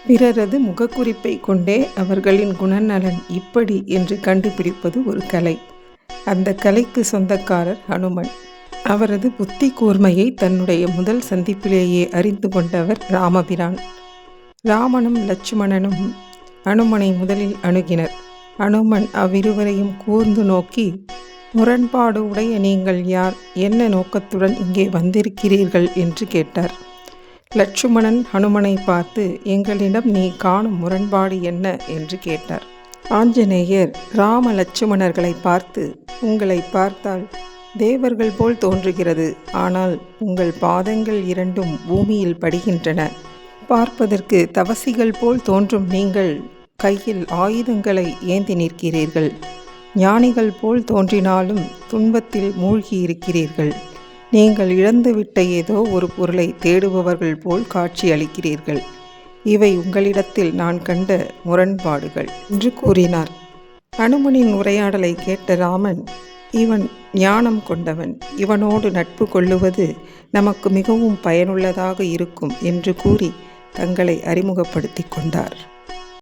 பிறரது முகக்குறிப்பை கொண்டே அவர்களின் குணநலன் இப்படி என்று கண்டுபிடிப்பது ஒரு கலை. அந்த கலைக்கு சொந்தக்காரர் ஹனுமன். அவரது புத்தி கூர்மையை தன்னுடைய முதல் சந்திப்பிலேயே அறிந்து கொண்டவர் ராமபிரான். ராமனும் லட்சுமணனும் ஹனுமனை முதலில் அணுகினர். ஹனுமன் அவ்விருவரையும் கூர்ந்து நோக்கி, முரண்பாடு உடைய நீங்கள் யார்? என்ன நோக்கத்துடன் இங்கே வந்திருக்கிறீர்கள் என்று கேட்டார். லட்சுமணன் ஹனுமனை பார்த்து, எங்களிடம் நீ காணும் முரண்பாடு என்ன என்று கேட்டார். ஆஞ்சநேயர் ராம லட்சுமணர்களை பார்த்து, உங்களை பார்த்தால் தேவர்கள் போல் தோன்றுகிறது. ஆனால் உங்கள் பாதங்கள் இரண்டும் பூமியில் படுகின்றன. பார்ப்பதற்கு தவசிகள் போல் தோன்றும் நீங்கள் கையில் ஆயுதங்களை ஏந்தி நிற்கிறீர்கள். ஞானிகள் போல் தோன்றினாலும் துன்பத்தில் மூழ்கி இருக்கிறீர்கள். நீங்கள் இழந்துவிட்ட ஏதோ ஒரு பொருளை தேடுபவர்கள் போல் காட்சி அளிக்கிறீர்கள். இவை உங்களிடத்தில் நான் கண்ட முரண்பாடுகள் என்று கூறினார். ஹனுமனின் உரையாடலை கேட்ட ராமன், இவன் ஞானம் கொண்டவன், இவனோடு நட்பு கொள்ளுவது நமக்கு மிகவும் பயனுள்ளதாக இருக்கும் என்று கூறி தங்களை அறிமுகப்படுத்தி கொண்டார்.